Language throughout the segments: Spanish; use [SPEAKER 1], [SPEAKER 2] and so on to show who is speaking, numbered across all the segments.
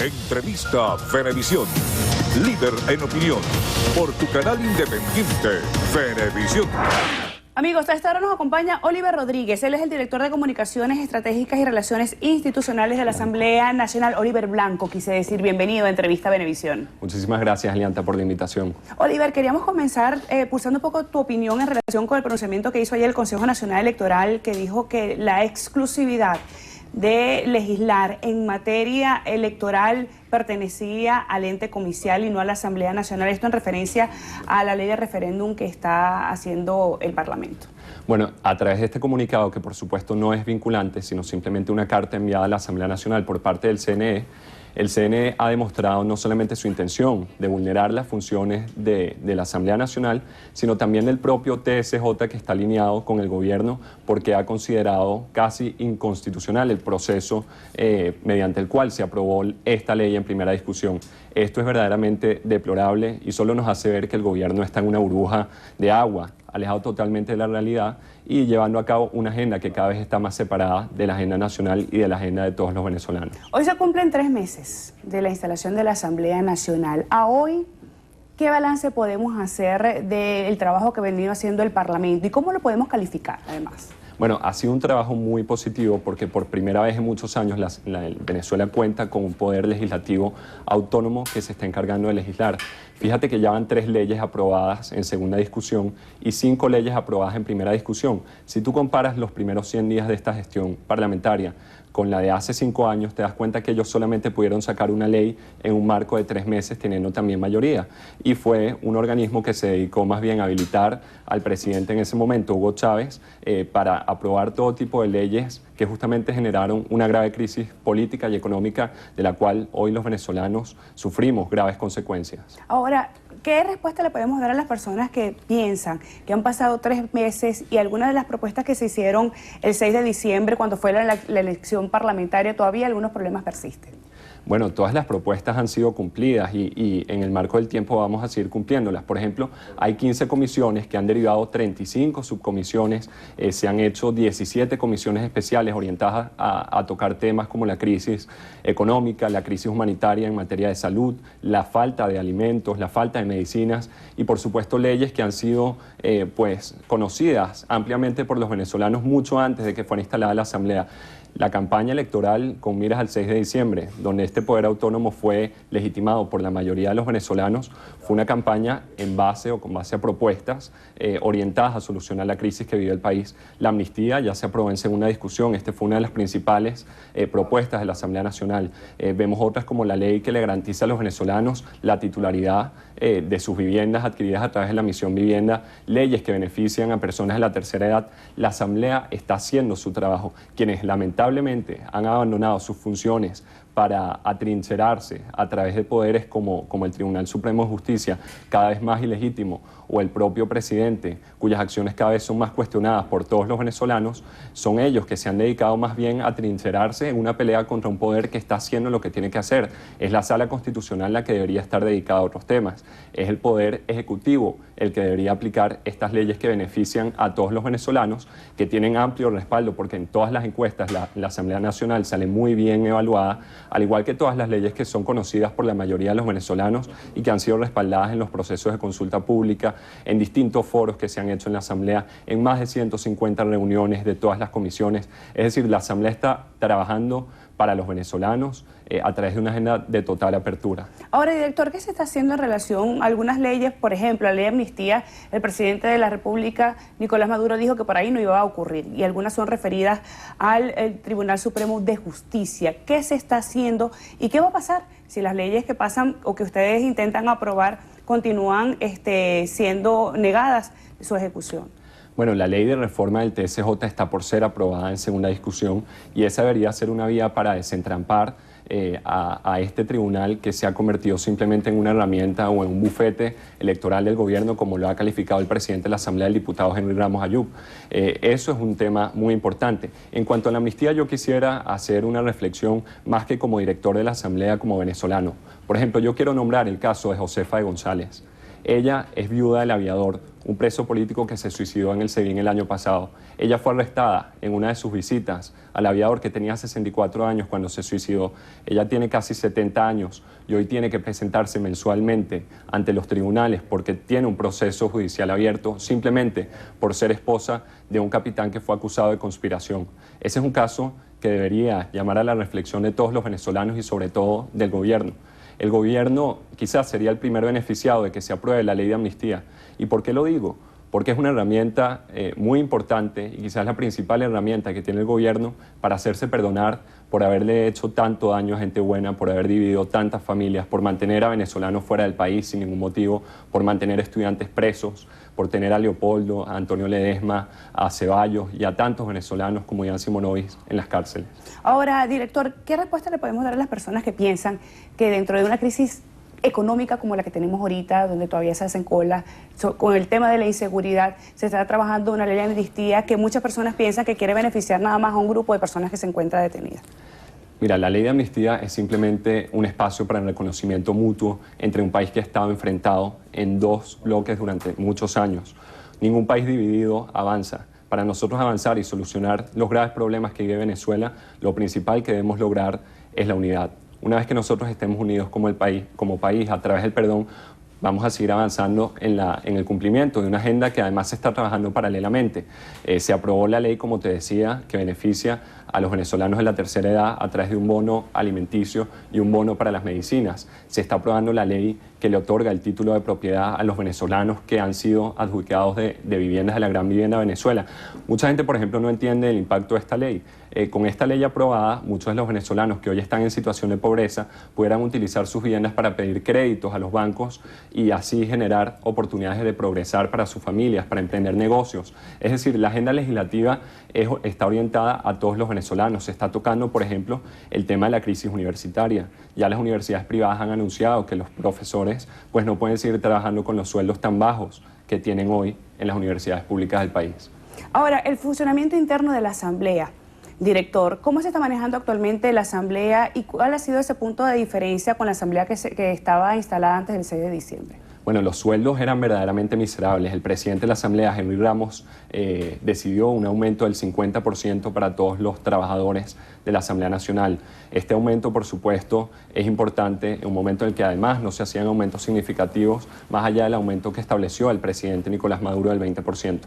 [SPEAKER 1] Entrevista Venevisión. Líder en opinión. Por tu canal independiente, Venevisión.
[SPEAKER 2] Amigos, a esta hora nos acompaña Oliver Rodríguez. Él es el director de Comunicaciones Estratégicas y Relaciones Institucionales de la Asamblea Nacional. Oliver Blanco, quise decir, bienvenido a Entrevista Venevisión.
[SPEAKER 3] Muchísimas gracias, Alianta, por la invitación.
[SPEAKER 2] Oliver, queríamos comenzar pulsando un poco tu opinión en relación con el pronunciamiento que hizo ayer el Consejo Nacional Electoral, que dijo que la exclusividad de legislar en materia electoral pertenecía al ente comicial y no a la Asamblea Nacional. Esto en referencia a la ley de referéndum que está haciendo el Parlamento.
[SPEAKER 3] Bueno, a través de este comunicado, que por supuesto no es vinculante, sino simplemente una carta enviada a la Asamblea Nacional por parte del CNE, el CNE ha demostrado no solamente su intención de vulnerar las funciones de la Asamblea Nacional, sino también del propio TSJ, que está alineado con el gobierno porque ha considerado casi inconstitucional el proceso mediante el cual se aprobó esta ley en primera discusión. Esto es verdaderamente deplorable y solo nos hace ver que el gobierno está en una burbuja de agua, alejado totalmente de la realidad y llevando a cabo una agenda que cada vez está más separada de la agenda nacional y de la agenda de todos los venezolanos.
[SPEAKER 2] Hoy se cumplen 3 meses de la instalación de la Asamblea Nacional. A hoy, ¿qué balance podemos hacer del trabajo que ha venido haciendo el Parlamento y cómo lo podemos calificar, además?
[SPEAKER 3] Bueno, ha sido un trabajo muy positivo porque por primera vez en muchos años Venezuela cuenta con un poder legislativo autónomo que se está encargando de legislar. Fíjate que ya van 3 leyes aprobadas en segunda discusión y 5 leyes aprobadas en primera discusión. Si tú comparas los primeros 100 días de esta gestión parlamentaria con la de hace 5 años, te das cuenta que ellos solamente pudieron sacar una ley en un marco de 3 meses, teniendo también mayoría. Y fue un organismo que se dedicó más bien a habilitar al presidente en ese momento, Hugo Chávez, para aprobar todo tipo de leyes que justamente generaron una grave crisis política y económica de la cual hoy los venezolanos sufrimos graves consecuencias.
[SPEAKER 2] Ahora, ¿qué respuesta le podemos dar a las personas que piensan que han pasado 3 meses y algunas de las propuestas que se hicieron el 6 de diciembre cuando fue la elección parlamentaria, todavía algunos problemas persisten?
[SPEAKER 3] Bueno, todas las propuestas han sido cumplidas y en el marco del tiempo vamos a seguir cumpliéndolas. Por ejemplo, hay 15 comisiones que han derivado 35 subcomisiones, se han hecho 17 comisiones especiales orientadas a tocar temas como la crisis económica, la crisis humanitaria en materia de salud, la falta de alimentos, la falta de medicinas y por supuesto leyes que han sido conocidas ampliamente por los venezolanos mucho antes de que fuera instalada la Asamblea. La campaña electoral con miras al 6 de diciembre, donde este poder autónomo fue legitimado por la mayoría de los venezolanos, fue una campaña en base o con base a propuestas orientadas a solucionar la crisis que vive el país. La amnistía ya se aprobó en segunda discusión, esta fue una de las principales propuestas de la Asamblea Nacional. Vemos otras como la ley que le garantiza a los venezolanos la titularidad de sus viviendas adquiridas a través de la Misión Vivienda, leyes que benefician a personas de la tercera edad. La Asamblea está haciendo su trabajo. Quienes lamentablemente han abandonado sus funciones para atrincherarse a través de poderes como el Tribunal Supremo de Justicia, cada vez más ilegítimo, o el propio presidente, cuyas acciones cada vez son más cuestionadas por todos los venezolanos, son ellos que se han dedicado más bien a atrincherarse en una pelea contra un poder que está haciendo lo que tiene que hacer. Es la Sala Constitucional la que debería estar dedicada a otros temas. Es el Poder Ejecutivo el que debería aplicar estas leyes que benefician a todos los venezolanos, que tienen amplio respaldo, porque en todas las encuestas la Asamblea Nacional sale muy bien evaluada, al igual que todas las leyes que son conocidas por la mayoría de los venezolanos y que han sido respaldadas en los procesos de consulta pública, en distintos foros que se han hecho en la Asamblea, en más de 150 reuniones de todas las comisiones. Es decir, la Asamblea está trabajando para los venezolanos a través de una agenda de total apertura.
[SPEAKER 2] Ahora, director, ¿qué se está haciendo en relación a algunas leyes? Por ejemplo, la ley de amnistía, el presidente de la República, Nicolás Maduro, dijo que por ahí no iba a ocurrir y algunas son referidas al Tribunal Supremo de Justicia. ¿Qué se está haciendo y qué va a pasar si las leyes que pasan o que ustedes intentan aprobar continúan siendo negadas su ejecución?
[SPEAKER 3] Bueno, la ley de reforma del TSJ está por ser aprobada en segunda discusión y esa debería ser una vía para desentrampar a este tribunal que se ha convertido simplemente en una herramienta o en un bufete electoral del gobierno, como lo ha calificado el presidente de la Asamblea de Diputados, Henry Ramos Ayub. Eso es un tema muy importante. En cuanto a la amnistía, yo quisiera hacer una reflexión más que como director de la Asamblea, como venezolano. Por ejemplo, yo quiero nombrar el caso de Josefa de González. Ella es viuda del aviador un preso político que se suicidó en el SEBIN el año pasado. Ella fue arrestada en una de sus visitas al aviador, que tenía 64 años cuando se suicidó. Ella tiene casi 70 años y hoy tiene que presentarse mensualmente ante los tribunales porque tiene un proceso judicial abierto simplemente por ser esposa de un capitán que fue acusado de conspiración. Ese es un caso que debería llamar a la reflexión de todos los venezolanos y sobre todo del gobierno. El gobierno quizás sería el primer beneficiado de que se apruebe la ley de amnistía. ¿Y por qué lo digo? Porque es una herramienta muy importante y quizás la principal herramienta que tiene el gobierno para hacerse perdonar por haberle hecho tanto daño a gente buena, por haber dividido tantas familias, por mantener a venezolanos fuera del país sin ningún motivo, por mantener estudiantes presos, por tener a Leopoldo, a Antonio Ledesma, a Ceballos y a tantos venezolanos como Jan Simonovic en las cárceles.
[SPEAKER 2] Ahora, director, ¿qué respuesta le podemos dar a las personas que piensan que dentro de una crisis económica como la que tenemos ahorita, donde todavía se hacen colas, con el tema de la inseguridad, se está trabajando una ley de amnistía que muchas personas piensan que quiere beneficiar nada más a un grupo de personas que se encuentra detenidas?
[SPEAKER 3] Mira, la ley de amnistía es simplemente un espacio para el reconocimiento mutuo entre un país que ha estado enfrentado en dos bloques durante muchos años. Ningún país dividido avanza. Para nosotros avanzar y solucionar los graves problemas que vive Venezuela, lo principal que debemos lograr es la unidad. Una vez que nosotros estemos unidos como país a través del perdón, vamos a seguir avanzando en el cumplimiento de una agenda que además se está trabajando paralelamente. Se aprobó la ley, como te decía, que beneficia a los venezolanos de la tercera edad a través de un bono alimenticio y un bono para las medicinas. Se está aprobando la ley que le otorga el título de propiedad a los venezolanos que han sido adjudicados de viviendas de la Gran Vivienda Venezuela. Mucha gente, por ejemplo, no entiende el impacto de esta ley. Con esta ley aprobada, muchos de los venezolanos que hoy están en situación de pobreza pudieran utilizar sus viviendas para pedir créditos a los bancos y así generar oportunidades de progresar para sus familias, para emprender negocios. Es decir, la agenda legislativa está orientada a todos los venezolanos. Se está tocando, por ejemplo, el tema de la crisis universitaria. Ya las universidades privadas han anunciado que los profesores pues, no pueden seguir trabajando con los sueldos tan bajos que tienen hoy en las universidades públicas del país.
[SPEAKER 2] Ahora, el funcionamiento interno de la Asamblea. Director, ¿cómo se está manejando actualmente la Asamblea y cuál ha sido ese punto de diferencia con la Asamblea que estaba instalada antes del 6 de diciembre?
[SPEAKER 3] Bueno, los sueldos eran verdaderamente miserables. El presidente de la Asamblea, Henry Ramos, decidió un aumento del 50% para todos los trabajadores de la Asamblea Nacional. Este aumento, por supuesto, es importante en un momento en el que además no se hacían aumentos significativos, más allá del aumento que estableció el presidente Nicolás Maduro del 20%.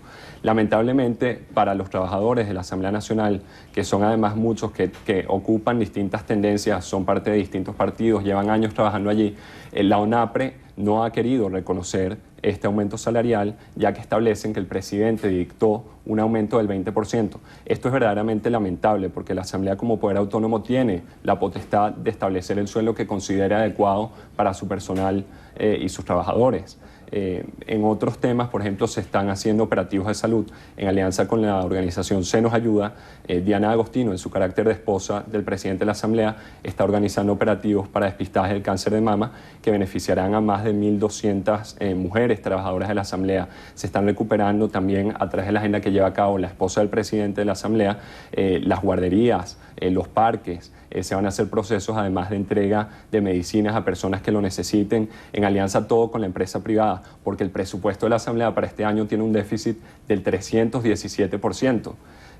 [SPEAKER 3] Lamentablemente, para los trabajadores de la Asamblea Nacional, que son además muchos que ocupan distintas tendencias, son parte de distintos partidos, llevan años trabajando allí, la ONAPRE no ha querido reconocer este aumento salarial, ya que establecen que el presidente dictó un aumento del 20%. Esto es verdaderamente lamentable porque la Asamblea como poder autónomo tiene la potestad de establecer el sueldo que considere adecuado para su personal y sus trabajadores. En otros temas, por ejemplo, se están haciendo operativos de salud en alianza con la organización Se Nos Ayuda. Diana Agostino, en su carácter de esposa del presidente de la Asamblea, está organizando operativos para despistaje del cáncer de mama que beneficiarán a más de 1.200 mujeres trabajadoras de la Asamblea. Se están recuperando también a través de la agenda que lleva a cabo la esposa del presidente de la Asamblea, las guarderías, los parques. Se van a hacer procesos además de entrega de medicinas a personas que lo necesiten, en alianza todo con la empresa privada, porque el presupuesto de la Asamblea para este año tiene un déficit del 317%.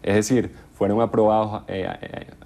[SPEAKER 3] Es decir, fueron aprobados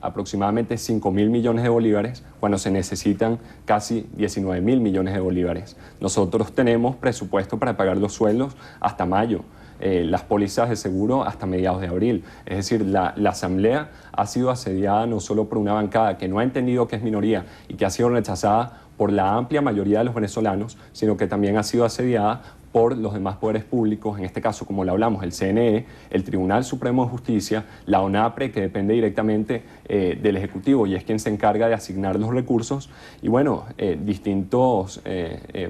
[SPEAKER 3] aproximadamente 5.000 millones de bolívares cuando se necesitan casi 19.000 millones de bolívares. Nosotros tenemos presupuesto para pagar los sueldos hasta mayo. Las pólizas de seguro hasta mediados de abril. Es decir, la Asamblea ha sido asediada no solo por una bancada que no ha entendido que es minoría y que ha sido rechazada por la amplia mayoría de los venezolanos, sino que también ha sido asediada por los demás poderes públicos, en este caso, como lo hablamos, el CNE, el Tribunal Supremo de Justicia, la ONAPRE, que depende directamente del Ejecutivo y es quien se encarga de asignar los recursos, y bueno, distintos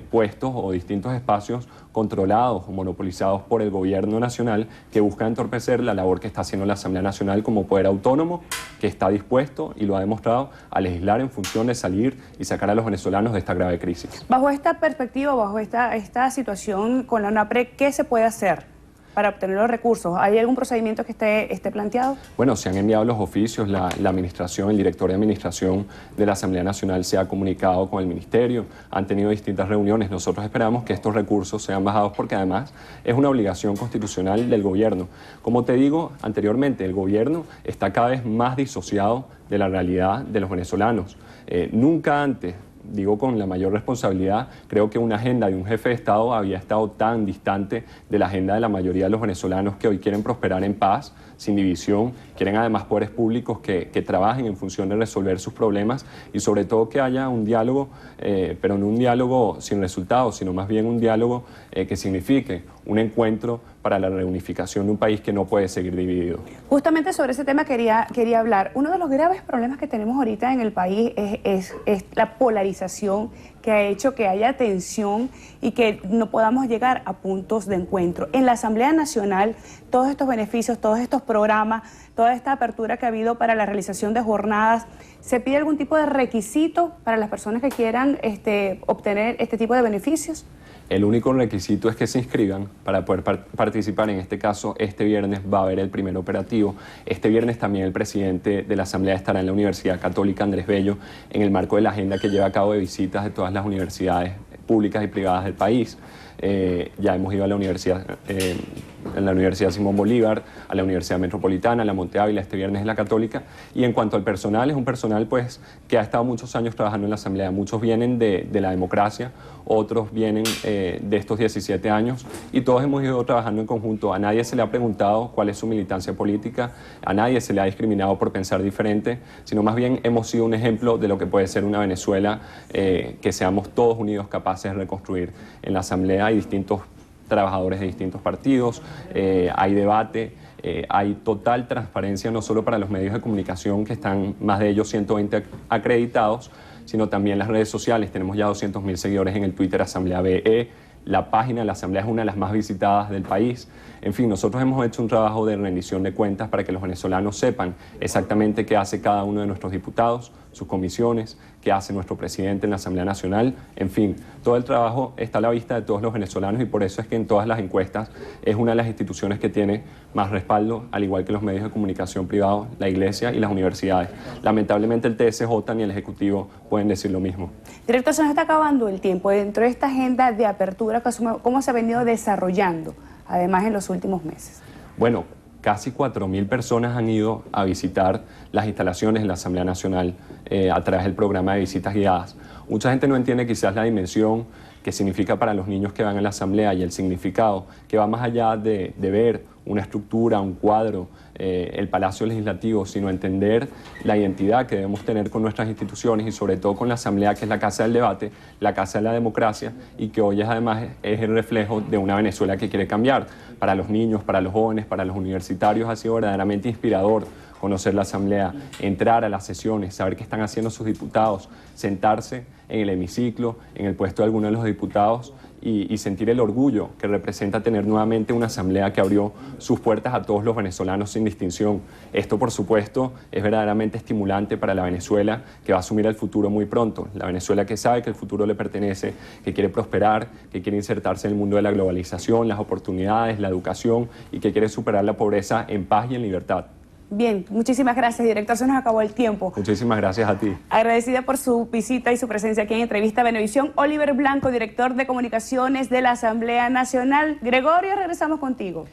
[SPEAKER 3] puestos o distintos espacios controlados o monopolizados por el gobierno nacional que busca entorpecer la labor que está haciendo la Asamblea Nacional como poder autónomo, que está dispuesto, y lo ha demostrado, a legislar en función de salir y sacar a los venezolanos de esta grave crisis.
[SPEAKER 2] Bajo esta perspectiva, bajo esta situación con la ONAPRE, ¿qué se puede hacer para obtener los recursos. ¿Hay algún procedimiento que esté planteado?
[SPEAKER 3] Bueno, se han enviado los oficios, la administración, el director de administración de la Asamblea Nacional se ha comunicado con el ministerio, han tenido distintas reuniones. Nosotros esperamos que estos recursos sean bajados porque además es una obligación constitucional del gobierno. Como te digo anteriormente, el gobierno está cada vez más disociado de la realidad de los venezolanos. Nunca antes, digo con la mayor responsabilidad, creo que una agenda de un jefe de Estado había estado tan distante de la agenda de la mayoría de los venezolanos que hoy quieren prosperar en paz, sin división, quieren además poderes públicos que trabajen en función de resolver sus problemas y sobre todo que haya un diálogo, pero no un diálogo sin resultados, sino más bien un diálogo que signifique un encuentro para la reunificación de un país que no puede seguir dividido.
[SPEAKER 2] Justamente sobre ese tema quería hablar. Uno de los graves problemas que tenemos ahorita en el país es la polarización que ha hecho que haya tensión y que no podamos llegar a puntos de encuentro. En la Asamblea Nacional, todos estos beneficios, todos estos programas, toda esta apertura que ha habido para la realización de jornadas, ¿se pide algún tipo de requisito para las personas que quieran obtener este tipo de beneficios?
[SPEAKER 3] El único requisito es que se inscriban para poder participar. En este caso, este viernes va a haber el primer operativo. Este viernes también el presidente de la Asamblea estará en la Universidad Católica Andrés Bello en el marco de la agenda que lleva a cabo de visitas de todas las universidades públicas y privadas del país. Ya hemos ido a la Universidad Simón Bolívar, a la Universidad Metropolitana, a la Monte Ávila, este viernes es la Católica. Y en cuanto al personal, es un personal pues que ha estado muchos años trabajando en la Asamblea. Muchos vienen de la democracia, otros vienen de estos 17 años y todos hemos ido trabajando en conjunto. A nadie se le ha preguntado cuál es su militancia política, a nadie se le ha discriminado por pensar diferente, sino más bien hemos sido un ejemplo de lo que puede ser una Venezuela que seamos todos unidos capaces de reconstruir. En la Asamblea hay distintos trabajadores de distintos partidos, hay debate, hay total transparencia no solo para los medios de comunicación que están más de ellos 120 acreditados, sino también las redes sociales. Tenemos ya 200.000 seguidores en el Twitter Asamblea BE, la página de la Asamblea es una de las más visitadas del país. En fin, nosotros hemos hecho un trabajo de rendición de cuentas para que los venezolanos sepan exactamente qué hace cada uno de nuestros diputados, sus comisiones, qué hace nuestro presidente en la Asamblea Nacional. En fin, todo el trabajo está a la vista de todos los venezolanos y por eso es que en todas las encuestas es una de las instituciones que tiene más respaldo, al igual que los medios de comunicación privados, la Iglesia y las universidades. Lamentablemente el TSJ ni el Ejecutivo pueden decir lo mismo.
[SPEAKER 2] Director, se nos está acabando el tiempo. Dentro de esta agenda de apertura, ¿cómo se ha venido desarrollando, además en los últimos meses?
[SPEAKER 3] Bueno, casi 4.000 personas han ido a visitar las instalaciones de la Asamblea Nacional a través del programa de visitas guiadas. Mucha gente no entiende quizás la dimensión que significa para los niños que van a la Asamblea y el significado que va más allá de ver una estructura, un cuadro, el Palacio Legislativo, sino entender la identidad que debemos tener con nuestras instituciones y sobre todo con la Asamblea, que es la casa del debate, la casa de la democracia y que hoy además es el reflejo de una Venezuela que quiere cambiar. Para los niños, para los jóvenes, para los universitarios ha sido verdaderamente inspirador conocer la Asamblea, entrar a las sesiones, saber qué están haciendo sus diputados, sentarse en el hemiciclo, en el puesto de alguno de los diputados y sentir el orgullo que representa tener nuevamente una Asamblea que abrió sus puertas a todos los venezolanos sin distinción. Esto, por supuesto, es verdaderamente estimulante para la Venezuela que va a asumir el futuro muy pronto. La Venezuela que sabe que el futuro le pertenece, que quiere prosperar, que quiere insertarse en el mundo de la globalización, las oportunidades, la educación y que quiere superar la pobreza en paz y en libertad.
[SPEAKER 2] Bien, muchísimas gracias, director. Se nos acabó el tiempo.
[SPEAKER 3] Muchísimas gracias a ti.
[SPEAKER 2] Agradecida por su visita y su presencia aquí en Entrevista Venevisión. Oliver Blanco, director de comunicaciones de la Asamblea Nacional. Gregorio, regresamos contigo.